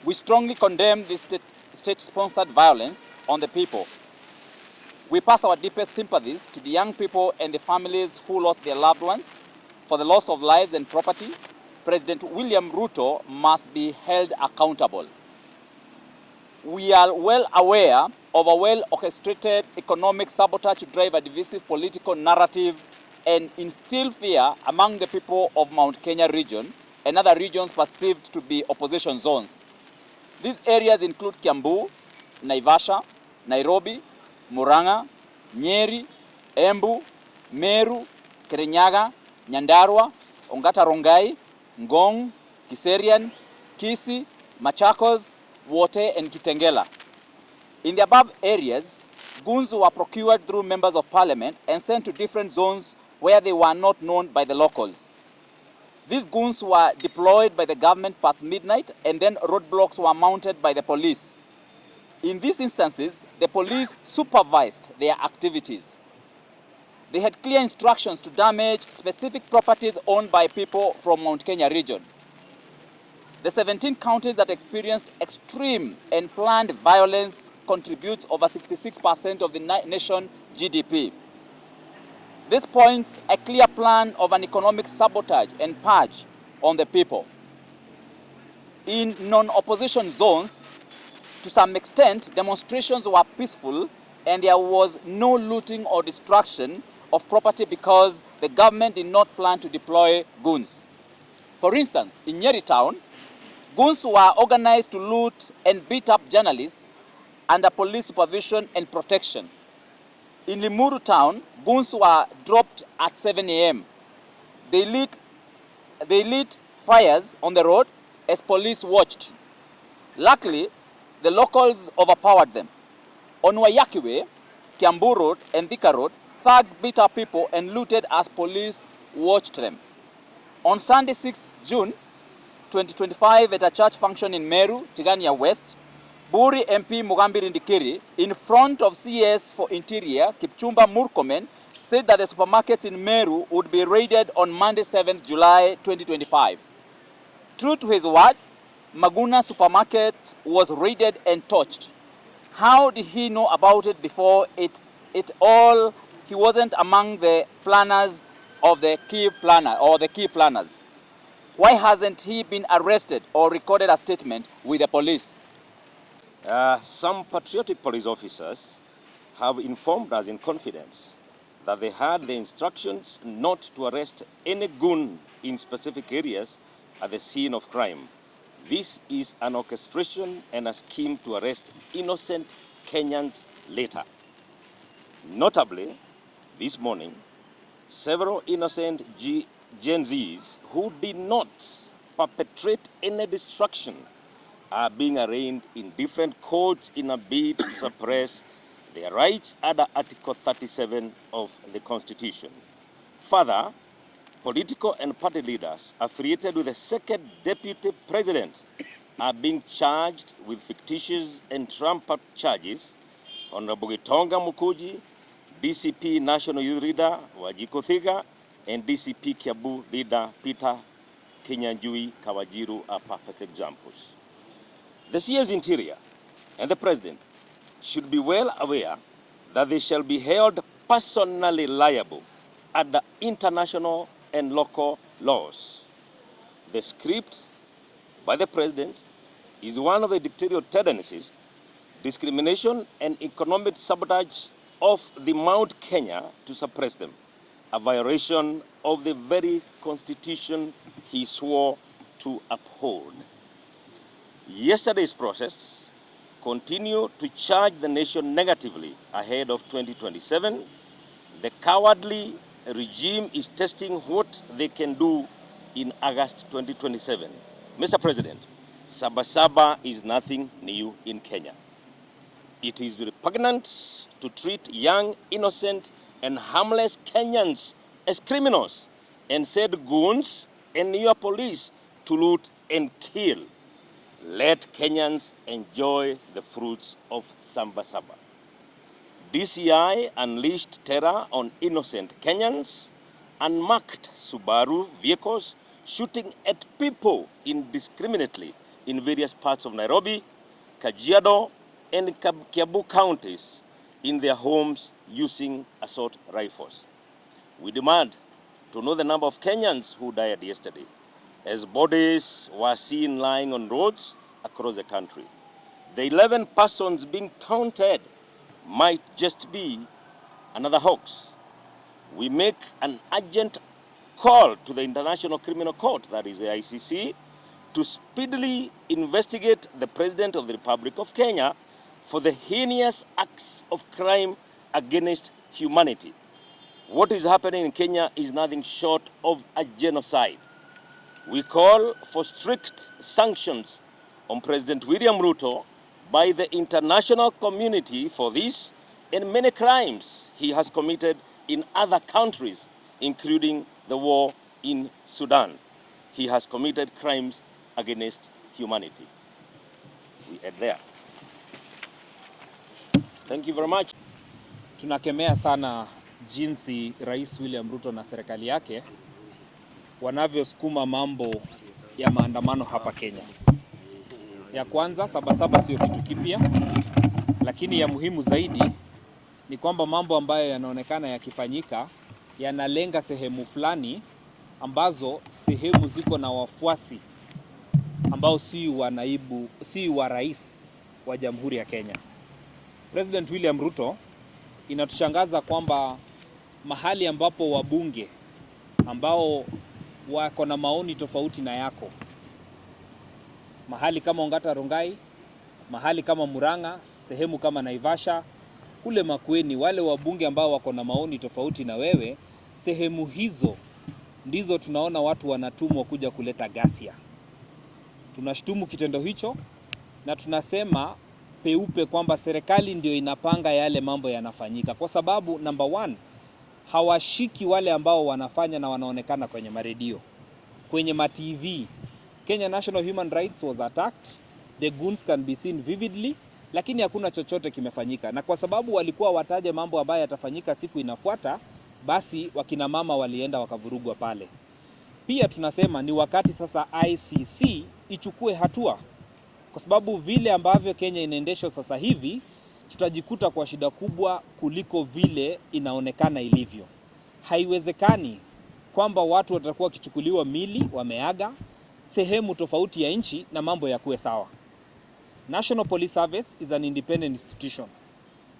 We strongly condemn this state-sponsored violence on the people. We pass our deepest sympathies to the young people and the families who lost their loved ones. For the loss of lives and property, President William Ruto must be held accountable. We are well aware of a well-orchestrated economic sabotage to drive a divisive political narrative and instill fear among the people of Mount Kenya region and other regions perceived to be opposition zones. These areas include Kiambu, Naivasha, Nairobi, Murang'a, Nyeri, Embu, Meru, Kirinyaga, Nyandarua, Ongata Rongai, Ngong, Kiserian, Kisii, Machakos, Wote, and Kitengela. In the above areas, goons were procured through members of parliament and sent to different zones where they were not known by the locals. These goons were deployed by the government past midnight, and then roadblocks were mounted by the police. In these instances, the police supervised their activities. They had clear instructions to damage specific properties owned by people from Mount Kenya region. The 17 counties that experienced extreme and planned violence contribute over 66% of the nation's GDP. This points a clear plan of an economic sabotage and purge on the people. In non-opposition zones, to some extent, demonstrations were peaceful and there was no looting or destruction of property because the government did not plan to deploy goons. For instance, in Nyeri town, goons were organized to loot and beat up journalists under police supervision and protection. In Limuru town, goons were dropped at 7 a.m. They lit fires on the road as police watched. Luckily, the locals overpowered them. On Waiyaki Way, Kiambu Road, and Thika Road, thugs beat up people and looted as police watched them. On Sunday, 6th June 2025, at a church function in Meru, Tigania West, Buri MP Mugambi Rindikiri, in front of CS for Interior, Kipchumba Murkomen, said that the supermarkets in Meru would be raided on Monday, 7th July 2025. True to his word, Maguna supermarket was raided and torched. How did he know about it before it all? He wasn't among the planners of the key planners. Why hasn't he been arrested or recorded a statement with the police? Some patriotic police officers have informed us in confidence that they had the instructions not to arrest any goon in specific areas at the scene of crime. This is an orchestration and a scheme to arrest innocent Kenyans later. Notably, this morning, several innocent Gen Zs who did not perpetrate any destruction are being arraigned in different courts in a bid to suppress their rights under Article 37 of the Constitution. Further, political and party leaders affiliated with the second deputy president are being charged with fictitious and trumped-up charges. Honorable Gitonga Mukuji, DCP National Youth Leader Wajiko Thiga, and DCP Kiambu Leader Peter Kinyanjui Kawajiru are perfect examples. The CS Interior and the President should be well aware that they shall be held personally liable under international and local laws. The script by the President is one of the dictatorial tendencies, discrimination and economic sabotage of the Mount Kenya to suppress them, a violation of the very Constitution he swore to uphold. Yesterday's protests continue to charge the nation negatively ahead of 2027. The cowardly regime is testing what they can do in August 2027. Mr. President, Sabasaba is nothing new in Kenya. It is repugnant to treat young, innocent, and harmless Kenyans as criminals and send goons and your police to loot and kill. Let Kenyans enjoy the fruits of Sabasaba. DCI unleashed terror on innocent Kenyans, unmarked Subaru vehicles, shooting at people indiscriminately, in various parts of Nairobi, Kajiado, and Kiambu counties in their homes using assault rifles. We demand to know the number of Kenyans who died yesterday, as bodies were seen lying on roads across the country. The 11 persons being taunted might just be another hoax. We make an urgent call to the International Criminal Court, that is the ICC, to speedily investigate the President of the Republic of Kenya for the heinous acts of crime against humanity. What is happening in Kenya is nothing short of a genocide. We call for strict sanctions on President William Ruto by the international community for this and many crimes he has committed in other countries, including the war in Sudan. He has committed crimes against humanity. We end there. Thank you very much. Tunakemea sana jinsi Rais William Ruto na serikali yake wanavyosukuma mambo ya maandamano hapa Kenya. Ya kwanza, Sabasaba sio kitu kipya, lakini ya muhimu zaidi ni kwamba mambo ambayo yanaonekana yakifanyika yanalenga sehemu fulani ambazo sehemu ziko na wafuasi ambao si wa rais wa Jamhuri ya Kenya. President William Ruto, inatushangaza kwamba mahali ambapo wabunge ambao wako na maoni tofauti na yako, mahali kama Ongata Rongai, mahali kama Murang'a, sehemu kama Naivasha, kule Makueni, wale wabunge ambao wako na maoni tofauti na wewe, sehemu hizo ndizo tunaona watu wanatumwa kuja kuleta ghasia. Tunashtumu kitendo hicho na tunasema peupe kwamba serikali ndio inapanga yale mambo yanafanyika, kwa sababu number one, hawashiki wale ambao wanafanya na wanaonekana kwenye maredio, kwenye ma-TV. Kenya National Human Rights was attacked, the goons can be seen vividly, lakini hakuna chochote kimefanyika. Na kwa sababu walikuwa wataje mambo ambayo yatafanyika siku inafuata, basi wakina mama walienda wakavurugwa pale. Pia tunasema ni wakati sasa ICC ichukue hatua, kwa sababu vile ambavyo Kenya inaendeshwa sasa hivi, tutajikuta kwa shida kubwa kuliko vile inaonekana ilivyo. Haiwezekani kwamba watu watakuwa kichukuliwa mili wameaga sehemu tofauti ya nchi na mambo ya kuwe sawa. National Police Service is an independent institution.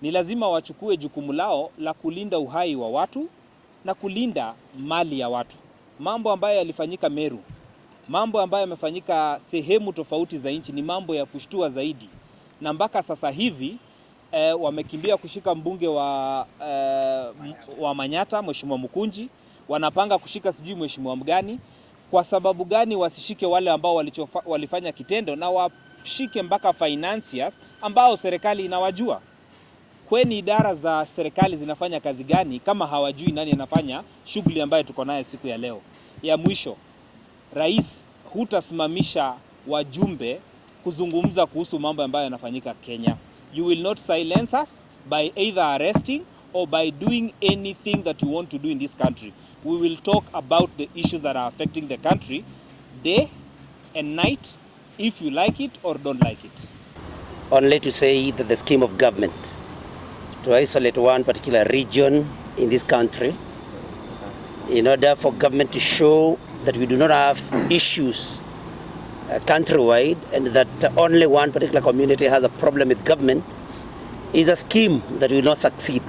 Ni lazima wachukue jukumu lao la kulinda uhai wa watu na kulinda mali ya watu. Mambo ambayo yalifanyika Meru, mambo ambayo yamefanyika sehemu tofauti za nchi ni mambo ya kushtua zaidi. Na mpaka sasa hivi wamekimbia kushika mbunge wa Manyata, Mheshimiwa Mukunji, wanapanga kushika sijui mheshimiwa mgani. Kwa sababu gani wasishike wale ambao walifanya kitendo na washike mpaka financiers ambao serikali inawajua? Kweni idara za serikali zinafanya kazi gani kama hawajui nani anafanya shughuli ambayo tuko nayo siku ya leo? Ya mwisho, rais hutasimamisha wajumbe kuzungumza kuhusu mambo ambayo yanafanyika Kenya. You will not silence us by either arresting or by doing anything that you want to do in this country. We will talk about the issues that are affecting the country day and night, if you like it or don't like it. Only to say that the scheme of government to isolate one particular region in this country in order for government to show that we do not have issues countrywide and that only one particular community has a problem with government is a scheme that will not succeed.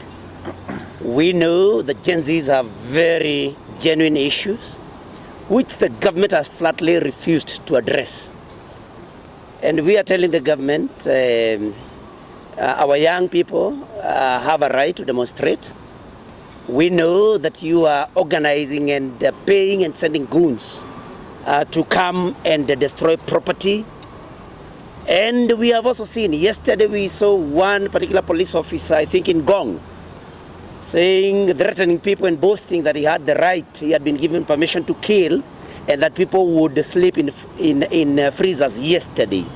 We know that Gen Zs have very genuine issues which the government has flatly refused to address. And we are telling the government, our young people have a right to demonstrate. We know that you are organizing and paying and sending goons to come and destroy property. And we have also seen, yesterday we saw one particular police officer, I think in Gong, threatening people and boasting that he had the right, he had been given permission to kill, and that people would sleep in freezers yesterday.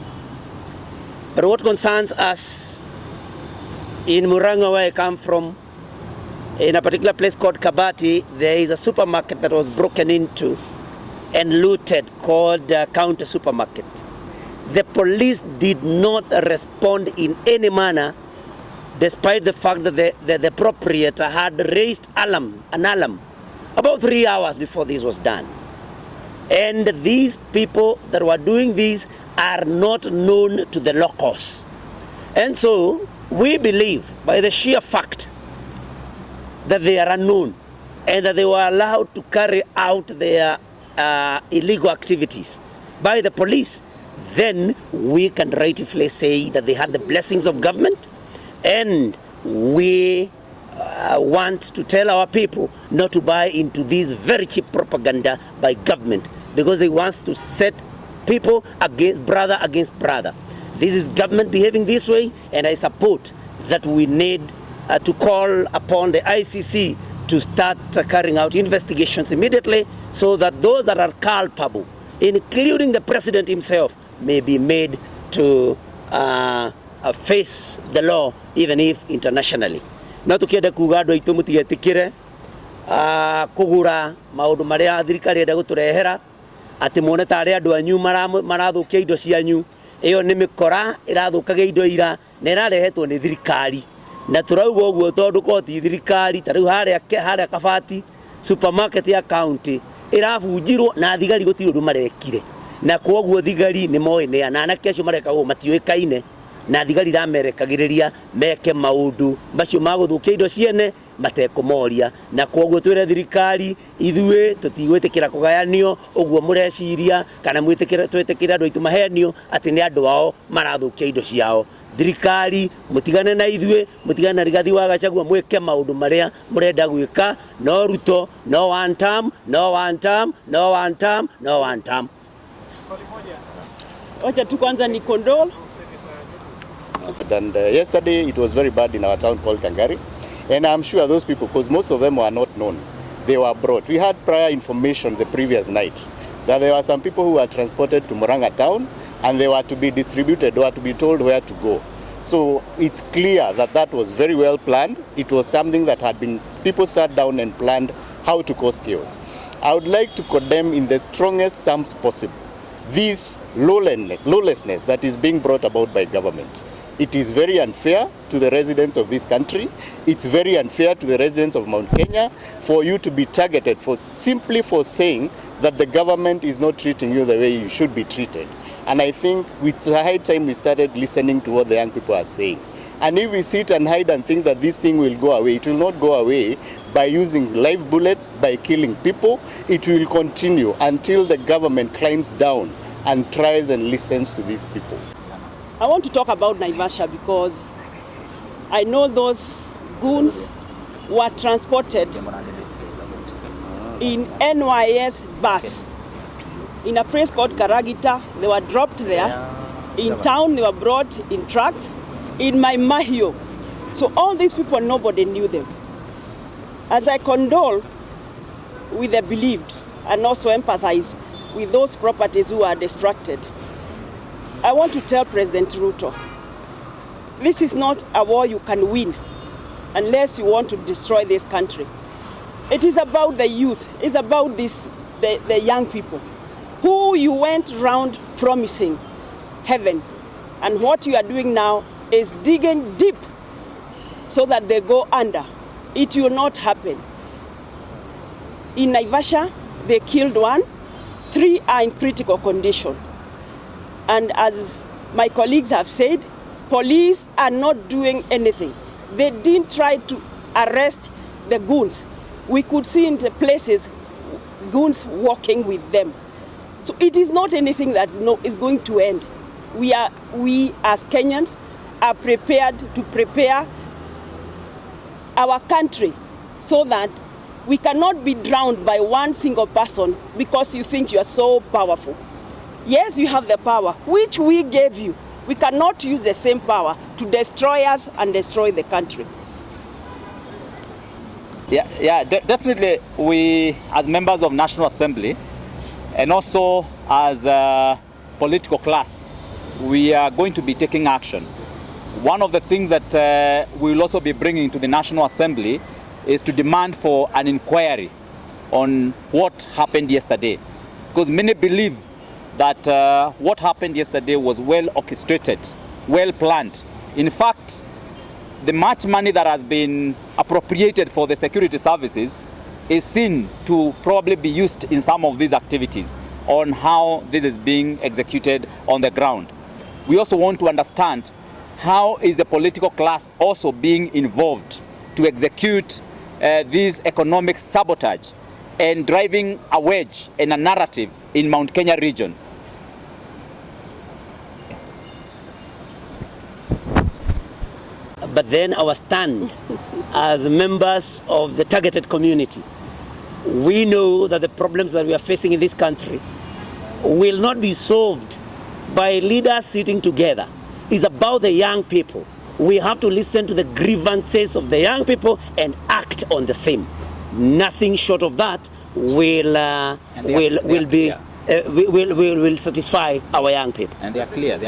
But what concerns us, in Murang'a, where I come from, in a particular place called Kabati, there is a supermarket that was broken into and looted called Counter Supermarket. the police did not respond in any manner, despite the fact that the proprietor had raised an alarm about 3 hours before this was done. And these people that were doing this are not known to the locals. And so we believe, by the sheer fact that they are unknown and that they were allowed to carry out their illegal activities by the police, then we can rightfully say that they had the blessings of government, and we want to tell our people not to buy into this very cheap propaganda by government, because they want to set people against brother. This is government behaving this way, and I support that we need to call upon the ICC to start carrying out investigations immediately, so that those that are culpable, including the president himself, may be made to face the law, even if internationally. No tukienda kuga andu aitu mutigetikire kugura maundu maria thirikari enda guturehera ati muone tari andu anyu marathukia indo cianyu. Iyo ni mikora irathukagia indo ira na irarehetwo ni thirikari, na turauga uguo tondu ko ti thirikari. Tariu haria kabati supermarket ya county irabunjirwo na thigari gutiri undu marekire, na koguo thigari ni moe ne anake acio marekago matioikaine, na thigari ramerekagiriria meke maundu macio maguthukia indo ciene matekumoria. Na koguo twire thirikari ithue tutigwitikira kugayanio uguo mureciria, kana mwitikira twetikira andu aitu mahenio ati ni andu ao marathukia indo ciao. Thirikari mutigane na ithue, mutigane na Rigathi wa Gachagua, mweke maundu maria murenda gwika. No Ruto, no one term, no one term, no one term, no one term. Wacha tu kwanza ni condole. And yesterday it was very bad in our town called Kangari, and I'm sure those people, because most of them were not known, they were brought. We had prior information the previous night that there were some people who were transported to Murang'a town, and they were to be distributed or to be told where to go. So it's clear that that was very well planned. It was something that had been, people sat down and planned how to cause chaos. I would like to condemn in the strongest terms possible this lawlessness that is being brought about by government. It is very unfair to the residents of this country. It's very unfair to the residents of Mount Kenya for you to be targeted for simply for saying that the government is not treating you the way you should be treated. And I think it's a high time we started listening to what the young people are saying. And if we sit and hide and think that this thing will go away, it will not go away by using live bullets, by killing people. It will continue until the government climbs down and tries and listens to these people. I want to talk about Naivasha because I know those goons were transported in NYS bus in a place called Karagita. They were dropped there. In town, they were brought in trucks in my Mahio. So all these people, nobody knew them. As I condole with the bereaved and also empathize with those properties who are distracted, I want to tell President Ruto, this is not a war you can win unless you want to destroy this country. It is about the youth. It's about the young people who you went around promising heaven. And what you are doing now is digging deep so that they go under. It will not happen. In Naivasha, they killed 1, 3 are in critical condition. And as my colleagues have said, police are not doing anything. They didn't try to arrest the goons. We could see in the places goons walking with them. So it is not anything that is going to end. We as Kenyans are prepared to prepare our country so that we cannot be drowned by one single person because you think you are so powerful. Yes, you have the power, which we gave you. We cannot use the same power to destroy us and destroy the country. Definitely we, as members of National Assembly, and also as a political class, we are going to be taking action. One of the things that we will also be bringing to the National Assembly is to demand for an inquiry on what happened yesterday. Because many believe that what happened yesterday was well orchestrated, well planned. In fact, the much money that has been appropriated for the security services is seen to probably be used in some of these activities on how this is being executed on the ground. We also want to understand how is the political class also being involved to execute this economic sabotage and driving a wedge and a narrative in Mount Kenya region. But then our stand as members of the targeted community, we know that the problems that we are facing in this country will not be solved by leaders sitting together. It's about the young people. We have to listen to the grievances of the young people and act on the same. Nothing short of that will satisfy our young people. And they are clear.